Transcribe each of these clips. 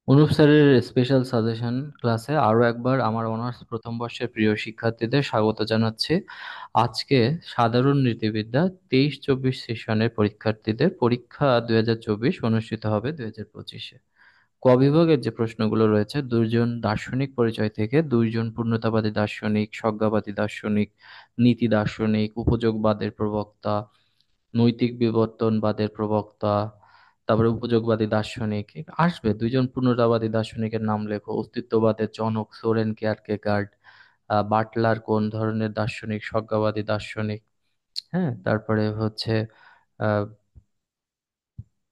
অনুপ স্যারের special suggestion ক্লাসে আরো একবার আমার অনার্স প্রথম বর্ষের প্রিয় শিক্ষার্থীদের স্বাগত জানাচ্ছি। আজকে সাধারণ নীতিবিদ্যা 23-24 সেশনের পরীক্ষার্থীদের পরীক্ষা 2024 অনুষ্ঠিত হবে 2025-এ। ক বিভাগের যে প্রশ্নগুলো রয়েছে, দুইজন দার্শনিক পরিচয় থেকে দুইজন পূর্ণতাবাদী দার্শনিক, স্বজ্ঞাবাদী দার্শনিক, নীতি দার্শনিক, উপযোগবাদের প্রবক্তা, নৈতিক বিবর্তনবাদের প্রবক্তা, তারপরে উপযোগবাদী দার্শনিক আসবে। দুইজন পুনরাবাদী দার্শনিকের নাম লেখো। অস্তিত্ববাদের জনক সোরেন কিয়ারকেগার্ড। বাটলার কোন ধরনের দার্শনিক? স্বজ্ঞাবাদী দার্শনিক। হ্যাঁ, তারপরে হচ্ছে আহ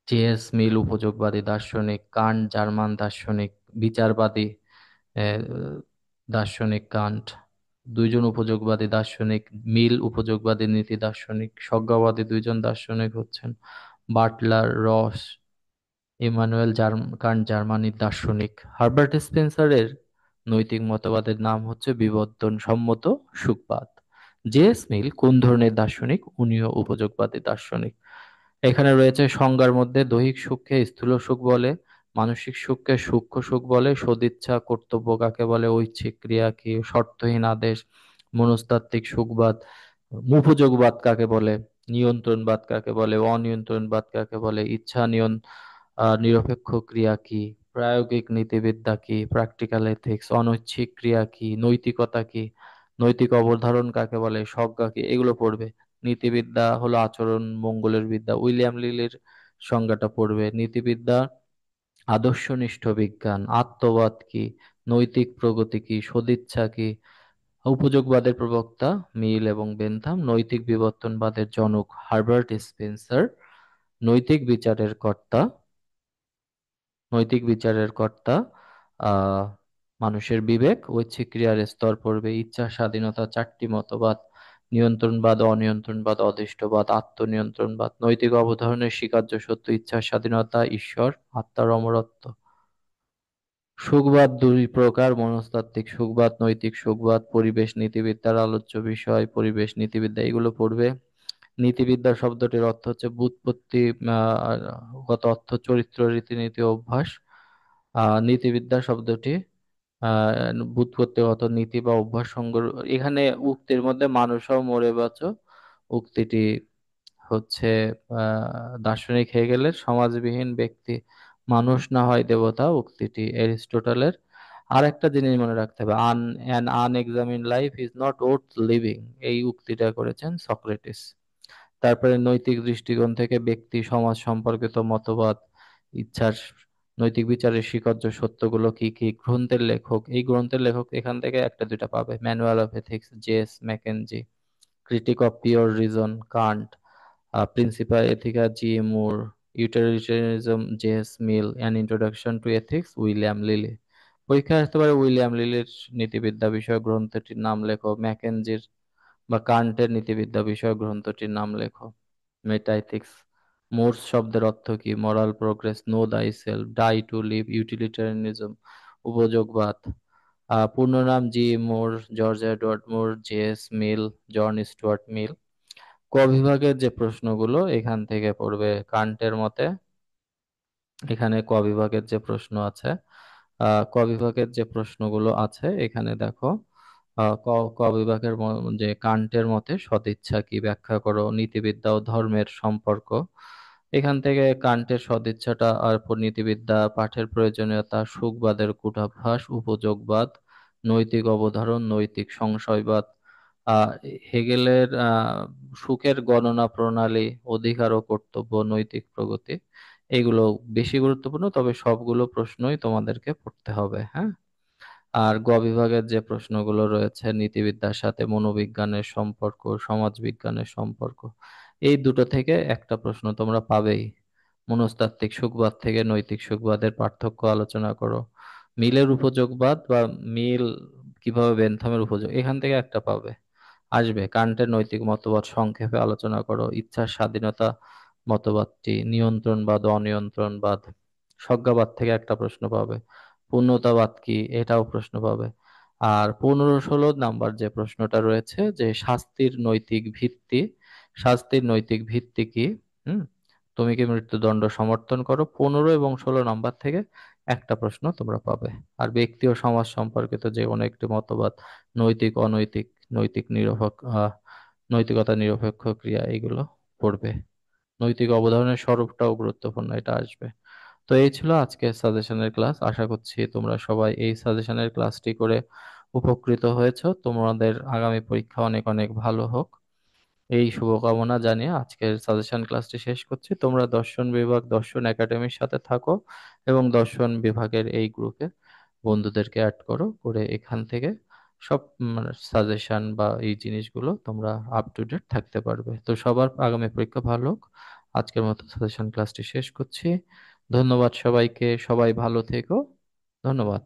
জে.এস. মিল উপযোগবাদী দার্শনিক, কান্ট জার্মান দার্শনিক, বিচারবাদী আহ, দার্শনিক কান্ট। দুইজন উপযোগবাদী দার্শনিক, মিল উপযোগবাদী নীতি দার্শনিক। স্বজ্ঞাবাদী দুইজন দার্শনিক হচ্ছেন বাটলার, রস। কান্ট জার্মানির দার্শনিক। হার্বার্ট স্পেন্সারের নৈতিক মতবাদের নাম হচ্ছে বিবর্তন সম্মত সুখবাদ। জে.এস. মিল কোন ধরনের দার্শনিক? উনিও উপযোগবাদী দার্শনিক। এখানে রয়েছে সংজ্ঞার মধ্যে দৈহিক সুখকে স্থূল সুখ বলে, মানসিক সুখকে সূক্ষ্ম সুখ বলে, সদিচ্ছা কর্তব্য কাকে বলে, ঐচ্ছিক ক্রিয়া কি, শর্তহীন আদেশ, মনস্তাত্ত্বিক সুখবাদ, উপযোগবাদ কাকে বলে, নিয়ন্ত্রণবাদ কাকে বলে, অনিয়ন্ত্রণবাদ কাকে বলে, নিরপেক্ষ ক্রিয়া কি, প্রায়োগিক নীতিবিদ্যা কি, প্র্যাকটিক্যাল এথিক্স, অনৈচ্ছিক ক্রিয়া কি, নৈতিকতা কি, নৈতিক অবধারণ কাকে বলে, সজ্ঞা কি, এগুলো পড়বে। নীতিবিদ্যা হলো আচরণ মঙ্গলের বিদ্যা, উইলিয়াম লিলির সংজ্ঞাটা পড়বে। নীতিবিদ্যা আদর্শনিষ্ঠ বিজ্ঞান। আত্মবাদ কি, নৈতিক প্রগতি কি, সদিচ্ছা কি, উপযোগবাদের প্রবক্তা মিল এবং বেন্থাম, নৈতিক বিবর্তনবাদের জনক হার্বার্ট স্পেন্সার, নৈতিক বিচারের কর্তা নৈতিক বিচারের কর্তা আহ মানুষের বিবেক। ঐচ্ছিক ক্রিয়ার স্তর পড়বে। ইচ্ছা স্বাধীনতা, চারটি মতবাদ, নিয়ন্ত্রণবাদ, অনিয়ন্ত্রণবাদ, অদৃষ্টবাদ, আত্মনিয়ন্ত্রণবাদ। নৈতিক অবধারণের স্বীকার্য সত্য, ইচ্ছার স্বাধীনতা, ঈশ্বর, আত্মার অমরত্ব। সুখবাদ দুই প্রকার: মনস্তাত্ত্বিক সুখবাদ, নৈতিক সুখবাদ। পরিবেশ নীতিবিদ্যার আলোচ্য বিষয় পরিবেশ নীতিবিদ্যা, এগুলো পড়বে। নীতিবিদ্যা শব্দটির অর্থ হচ্ছে ব্যুৎপত্তি গত অর্থ চরিত্র, রীতিনীতি, অভ্যাস। নীতিবিদ্যা শব্দটি ব্যুৎপত্তিগত নীতি বা অভ্যাস এখানে উক্তির মধ্যে মানুষ হও মরে বাঁচো উক্তিটি হচ্ছে দার্শনিক হেগেলের। সমাজবিহীন ব্যক্তি মানুষ না হয় দেবতা উক্তিটি এরিস্টটলের। আর একটা জিনিস মনে রাখতে হবে, an unexamined life is not worth living, এই উক্তিটা করেছেন সক্রেটিস। তারপরে নৈতিক দৃষ্টিকোণ থেকে ব্যক্তি সমাজ সম্পর্কিত মতবাদ, ইচ্ছার, নৈতিক বিচারের স্বীকার্য সত্যগুলো কি কি, গ্রন্থের লেখক। এই গ্রন্থের লেখক এখান থেকে একটা দুইটা পাবে: manual of ethics J S. Mackenzie, critique of pure reason Kant, প্রিন্সিপা এথিকা G Moore, utilitarianism J S. Mill, an introduction to ethics William Lillie. পরীক্ষায় আসতে পারে উইলিয়াম লিলির নীতিবিদ্যা বিষয়ক গ্রন্থটির নাম লেখো, ম্যাকেনজির বা কান্টের নীতিবিদ্যা বিষয়ক গ্রন্থটির নাম লেখো। মেটাএথিক্স, মোরস শব্দের অর্থ কি? মরাল প্রোগ্রেস, নো দাই self, die two leave, utilitarianism, উপযোগবাদ। পূর্ণ নাম জি মোর, জর্জ এডওয়ার্ড মুর, জে.এস. মিল, জন স্টুয়ার্ট মিল। ক বিভাগের যে প্রশ্নগুলো এখান থেকে পড়বে কান্টের মতে। এখানে ক বিভাগের যে প্রশ্ন আছে, ক বিভাগের যে প্রশ্নগুলো আছে এখানে দেখো। ক ক বিভাগের যে কান্টের মতে সদিচ্ছা কি ব্যাখ্যা করো, নীতিবিদ্যা ও ধর্মের সম্পর্ক। এখান থেকে কান্টের সদিচ্ছাটা আর নীতিবিদ্যা পাঠের প্রয়োজনীয়তা, সুখবাদের কূটাভাস, উপযোগবাদ, নৈতিক অবধারণ, নৈতিক সংশয়বাদ। আহ হেগেলের সুখের গণনা প্রণালী, অধিকার ও কর্তব্য, নৈতিক প্রগতি, এগুলো বেশি গুরুত্বপূর্ণ, তবে সবগুলো প্রশ্নই তোমাদেরকে পড়তে হবে। হ্যাঁ। আর গ বিভাগের যে প্রশ্নগুলো রয়েছে, নীতিবিদ্যার সাথে মনোবিজ্ঞানের সম্পর্ক, সমাজ বিজ্ঞানের সম্পর্ক, এই দুটো থেকে একটা প্রশ্ন তোমরা পাবেই। মনস্তাত্ত্বিক সুখবাদ থেকে নৈতিক সুখবাদের পার্থক্য আলোচনা করো। মিলের উপযোগবাদ বা মিল কিভাবে বেন্থামের উপযোগ, এখান থেকে একটা পাবে, আসবে। কান্টের নৈতিক মতবাদ সংক্ষেপে আলোচনা করো। ইচ্ছার স্বাধীনতা মতবাদটি, নিয়ন্ত্রণবাদ, অনিয়ন্ত্রণবাদ। স্বজ্ঞাবাদ থেকে একটা প্রশ্ন পাবে। পূর্ণতাবাদ কি, এটাও প্রশ্ন পাবে। আর 15-16 নাম্বার যে প্রশ্নটা রয়েছে, যে শাস্তির নৈতিক ভিত্তি, শাস্তির নৈতিক ভিত্তি কি। হুম তুমি কি মৃত্যুদণ্ড সমর্থন করো? 15 এবং 16 নম্বর থেকে একটা প্রশ্ন তোমরা পাবে। আর ব্যক্তি ও সমাজ সম্পর্কিত যে কোনো একটি মতবাদ, নৈতিক অনৈতিক, নৈতিক নিরপেক্ষ, নৈতিকতা নিরপেক্ষ ক্রিয়া, এগুলো পড়বে। নৈতিক অবধারণের স্বরূপটাও গুরুত্বপূর্ণ, এটা আসবে। তো এই ছিল আজকের সাজেশনের ক্লাস। আশা করছি তোমরা সবাই এই সাজেশনের ক্লাসটি করে উপকৃত হয়েছো। তোমাদের আগামী পরীক্ষা অনেক অনেক ভালো হোক, এই শুভকামনা জানিয়ে আজকের সাজেশন ক্লাসটি শেষ করছি। তোমরা দর্শন বিভাগ, দর্শন একাডেমির সাথে থাকো এবং দর্শন বিভাগের এই গ্রুপে বন্ধুদেরকে অ্যাড করো, করে এখান থেকে সব সাজেশন বা এই জিনিসগুলো তোমরা আপ টু ডেট থাকতে পারবে। তো সবার আগামী পরীক্ষা ভালো হোক। আজকের মতো সাজেশন ক্লাসটি শেষ করছি। ধন্যবাদ সবাইকে, সবাই ভালো থেকো। ধন্যবাদ।